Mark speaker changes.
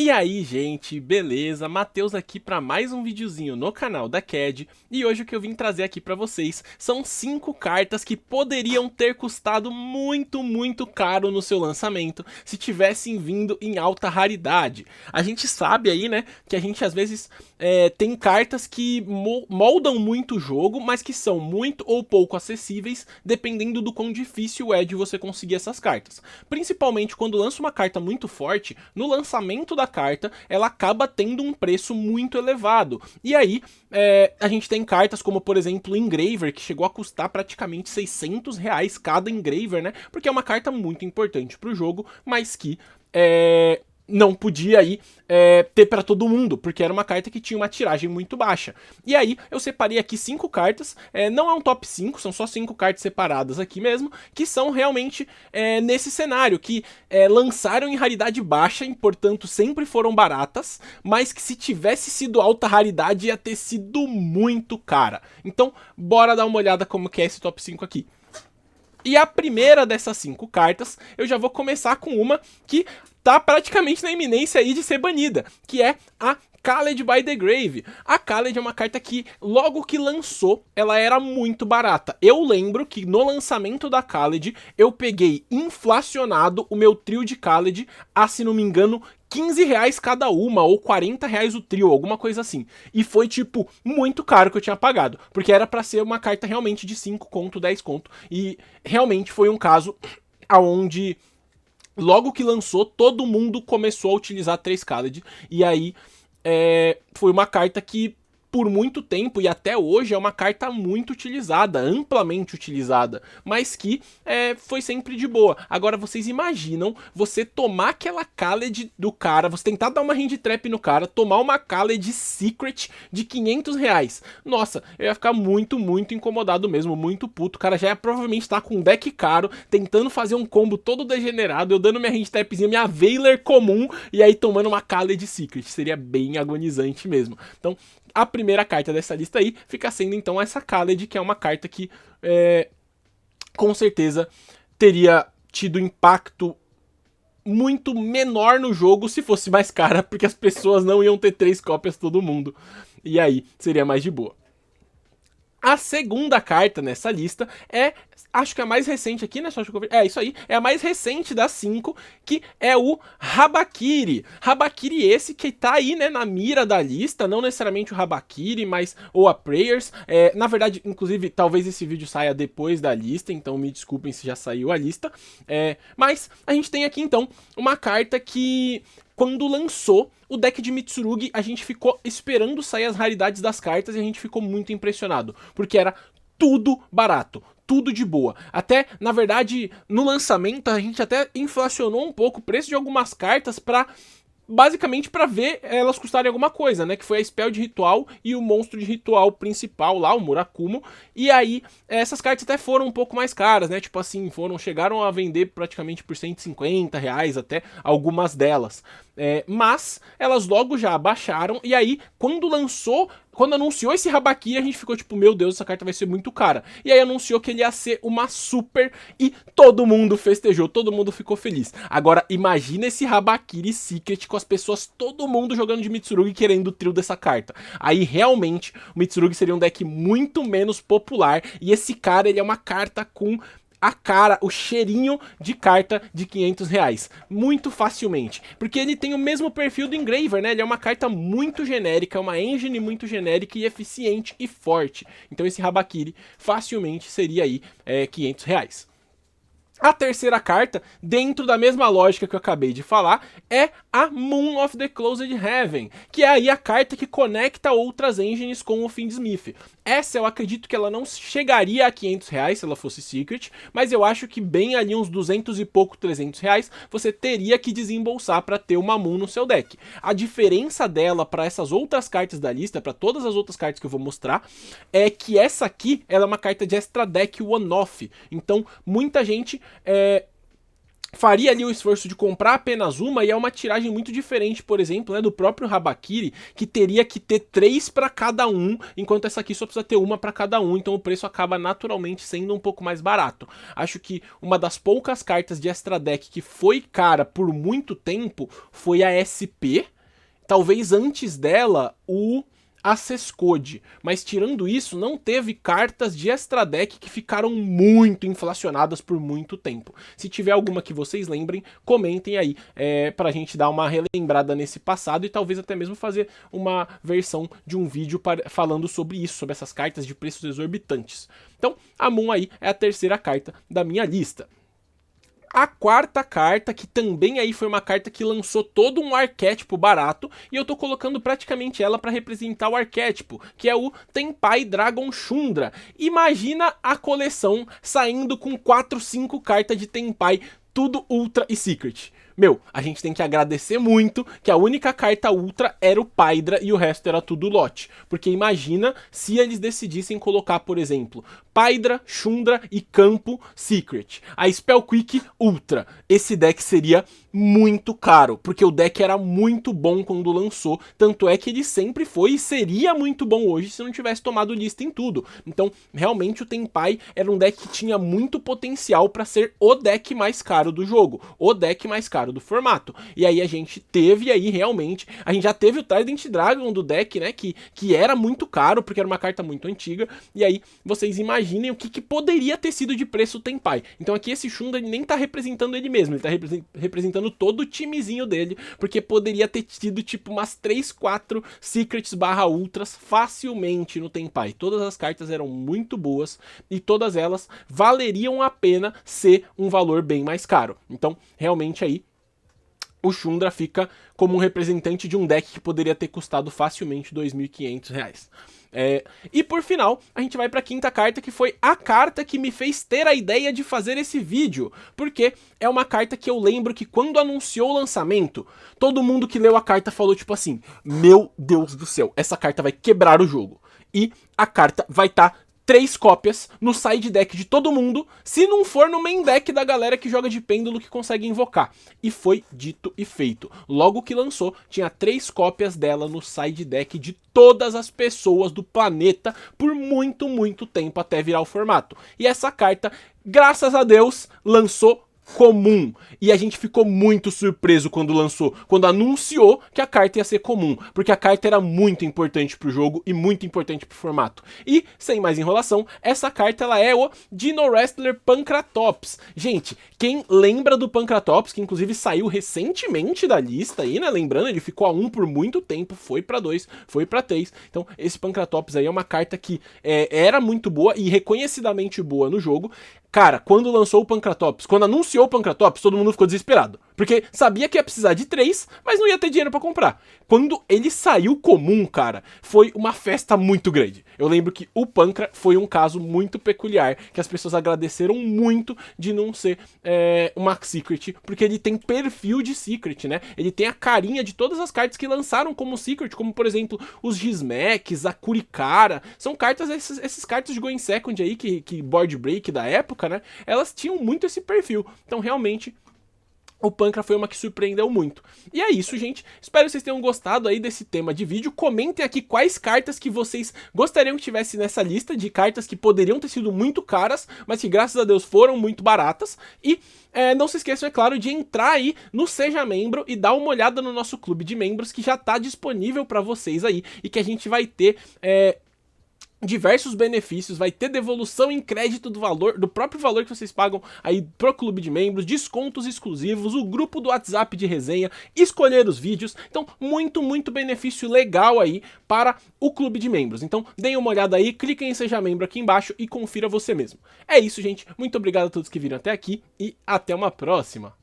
Speaker 1: E aí, gente, beleza? Matheus aqui para mais um videozinho no canal da CAD, e hoje o que eu vim trazer aqui para vocês são 5 cartas que poderiam ter custado muito caro no seu lançamento se tivessem vindo em alta raridade. A gente sabe aí, né, que a gente às vezes tem cartas que moldam muito o jogo, mas que são muito ou pouco acessíveis, dependendo do quão difícil é de você conseguir essas cartas. Principalmente quando lança uma carta muito forte, no lançamento da carta, ela acaba tendo um preço muito elevado. E aí, a gente tem cartas como, por exemplo, o Engraver, que chegou a custar praticamente R$ 600 cada Engraver, né? Porque é uma carta muito importante pro jogo, mas que não podia aí ter para todo mundo, porque era uma carta que tinha uma tiragem muito baixa. E aí eu separei aqui 5 cartas, não é um top 5, são só 5 cartas separadas aqui mesmo, que são realmente nesse cenário, que lançaram em raridade baixa e portanto sempre foram baratas, mas que se tivesse sido alta raridade ia ter sido muito cara. Então bora dar uma olhada como que é esse top 5 aqui. E a primeira dessas 5 cartas, eu já vou começar com uma que tá praticamente na iminência aí de ser banida, que é a Khaled by the Grave. A Khaled é uma carta que, logo que lançou, ela era muito barata. Eu lembro que no lançamento da Khaled, eu peguei inflacionado o meu trio de Khaled a, se não me engano, R$ 15 cada uma, ou R$ 40 o trio, alguma coisa assim. E foi, tipo, muito caro que eu tinha pagado, porque era pra ser uma carta realmente de 5 conto, 10 conto, e realmente foi um caso aonde logo que lançou, todo mundo começou a utilizar 3 Khaled, e aí foi uma carta que por muito tempo e até hoje é uma carta muito utilizada, amplamente utilizada, mas que foi sempre de boa. Agora vocês imaginam você tomar aquela Khaled do cara, você tentar dar uma hand trap no cara, tomar uma Khaled Secret de R$ 500. Nossa, eu ia ficar muito incomodado mesmo, muito puto. O cara já ia provavelmente estar com um deck caro, tentando fazer um combo todo degenerado, eu dando minha hand trapzinha, minha Veiler comum, e aí tomando uma Khaled Secret. Seria bem agonizante mesmo. Então, a primeira carta dessa lista aí fica sendo então essa Khaled, que é uma carta que com certeza teria tido impacto muito menor no jogo se fosse mais cara, porque as pessoas não iam ter 3 cópias todo mundo, e aí seria mais de boa. A segunda carta nessa lista acho que a mais recente aqui, né? Isso aí, é a mais recente das 5, que é o Habakiri. Habakiri esse que tá aí, né, na mira da lista, não necessariamente o Habakiri, mas ou a Prayers. Na verdade, inclusive, talvez esse vídeo saia depois da lista, então me desculpem se já saiu a lista. Mas a gente tem aqui, então, uma carta que, quando lançou, o deck de Mitsurugi, a gente ficou esperando sair as raridades das cartas e a gente ficou muito impressionado, porque era tudo barato, tudo de boa. Até, na verdade, no lançamento, a gente até inflacionou um pouco o preço de algumas cartas basicamente para ver elas custarem alguma coisa, né? Que foi a Spell de Ritual e o monstro de ritual principal lá, o Murakumo. E aí, essas cartas até foram um pouco mais caras, né? Tipo assim, chegaram a vender praticamente por R$ 150 até, algumas delas. Mas elas logo já abaixaram, e aí, quando anunciou esse Habakiri, a gente ficou tipo, meu Deus, essa carta vai ser muito cara. E aí anunciou que ele ia ser uma super e todo mundo festejou, todo mundo ficou feliz. Agora, imagina esse Habakiri Secret com as pessoas, todo mundo jogando de Mitsurugi querendo o trio dessa carta. Aí, realmente, o Mitsurugi seria um deck muito menos popular, e esse cara, ele é uma carta com a cara, o cheirinho de carta de R$ 500, muito facilmente, porque ele tem o mesmo perfil do Engraver, né? Ele é uma carta muito genérica, uma engine muito genérica e eficiente e forte. Então esse Habakiri facilmente seria aí R$ 500. A terceira carta, dentro da mesma lógica que eu acabei de falar, é a Moon of the Closed Heaven, que é aí a carta que conecta outras engines com o Fiendsmith. Essa eu acredito que ela não chegaria a R$ 500 se ela fosse Secret, mas eu acho que bem ali uns 200 e pouco, R$ 300, você teria que desembolsar para ter uma Moon no seu deck. A diferença dela para essas outras cartas da lista, para todas as outras cartas que eu vou mostrar, é que essa aqui ela é uma carta de extra deck one-off. Então muita gente faria ali o esforço de comprar apenas uma, e é uma tiragem muito diferente, por exemplo, né, do próprio Habakiri, que teria que ter 3 para cada um, enquanto essa aqui só precisa ter uma para cada um, então o preço acaba naturalmente sendo um pouco mais barato. Acho que uma das poucas cartas de Extra Deck que foi cara por muito tempo foi a SP, talvez antes dela o Access Code, mas tirando isso, não teve cartas de Extra Deck que ficaram muito inflacionadas por muito tempo. Se tiver alguma que vocês lembrem, comentem aí, pra gente dar uma relembrada nesse passado e talvez até mesmo fazer uma versão de um vídeo falando sobre isso, sobre essas cartas de preços exorbitantes. Então, a Moon aí é a terceira carta da minha lista. A quarta carta, que também aí foi uma carta que lançou todo um arquétipo barato, e eu tô colocando praticamente ela para representar o arquétipo, que é o Tenpai Dragon Shundra. Imagina a coleção saindo com 4, 5 cartas de Tenpai, tudo Ultra e Secret. Meu, a gente tem que agradecer muito que a única carta Ultra era o Paidra e o resto era tudo lote. Porque imagina se eles decidissem colocar, por exemplo, Paidra, Shundra e Campo Secret. A Spell Quick Ultra. Esse deck seria muito caro, porque o deck era muito bom quando lançou, tanto é que ele sempre foi e seria muito bom hoje se não tivesse tomado lista em tudo. Então, realmente o Tenpai era um deck que tinha muito potencial para ser o deck mais caro do jogo, o deck mais caro do formato. E aí a gente teve aí realmente, a gente já teve o Trident Dragon do deck, né, que era muito caro, porque era uma carta muito antiga, e aí vocês imaginem o que poderia ter sido de preço o Tenpai. Então aqui esse Shundra ele nem tá representando ele mesmo, ele tá representando todo o timezinho dele, porque poderia ter tido tipo umas 3, 4 Secrets / Ultras facilmente no Tenpai. Todas as cartas eram muito boas e todas elas valeriam a pena ser um valor bem mais caro. Então, realmente aí o Shundra fica como um representante de um deck que poderia ter custado facilmente R$ 2.500. E por final, a gente vai para a quinta carta, que foi a carta que me fez ter a ideia de fazer esse vídeo, porque é uma carta que eu lembro que quando anunciou o lançamento, todo mundo que leu a carta falou tipo assim, meu Deus do céu, essa carta vai quebrar o jogo. E a carta vai estar 3 cópias no side deck de todo mundo, se não for no main deck da galera que joga de pêndulo que consegue invocar. E foi dito e feito. Logo que lançou, tinha 3 cópias dela no side deck de todas as pessoas do planeta por muito, muito tempo até virar o formato. E essa carta, graças a Deus, lançou comum, e a gente ficou muito surpreso quando lançou, quando anunciou que a carta ia ser comum, porque a carta era muito importante pro jogo e muito importante pro formato. E, sem mais enrolação, essa carta ela é o Dino Wrestler Pancratops. Gente, quem lembra do Pancratops, que inclusive saiu recentemente da lista aí, né, lembrando, ele ficou a 1 por muito tempo, foi pra 2, foi pra 3, então esse Pancratops aí é uma carta que era muito boa e reconhecidamente boa no jogo. Cara, quando lançou o Pancratops, quando anunciou o Pancratops, todo mundo ficou desesperado. Porque sabia que ia precisar de 3, mas não ia ter dinheiro pra comprar. Quando ele saiu comum, cara, foi uma festa muito grande. Eu lembro que o Pancra foi um caso muito peculiar, que as pessoas agradeceram muito de não ser uma Secret, porque ele tem perfil de Secret, né? Ele tem a carinha de todas as cartas que lançaram como Secret, como por exemplo, os Gizmecs, a Kurikara. São cartas, esses cartas de Going Second aí, que board break da época, né? Elas tinham muito esse perfil. Então, realmente, o Pancra foi uma que surpreendeu muito. E é isso, gente. Espero que vocês tenham gostado aí desse tema de vídeo. Comentem aqui quais cartas que vocês gostariam que tivesse nessa lista de cartas que poderiam ter sido muito caras, mas que graças a Deus foram muito baratas. E não se esqueçam, é claro, de entrar aí no Seja Membro e dar uma olhada no nosso clube de membros, que já está disponível para vocês aí e que a gente vai ter diversos benefícios, vai ter devolução em crédito do próprio valor que vocês pagam aí pro clube de membros, descontos exclusivos, o grupo do WhatsApp de resenha, escolher os vídeos. Então, muito, muito benefício legal aí para o clube de membros. Então, deem uma olhada aí, cliquem em Seja Membro aqui embaixo e confira você mesmo. É isso, gente. Muito obrigado a todos que viram até aqui e até uma próxima.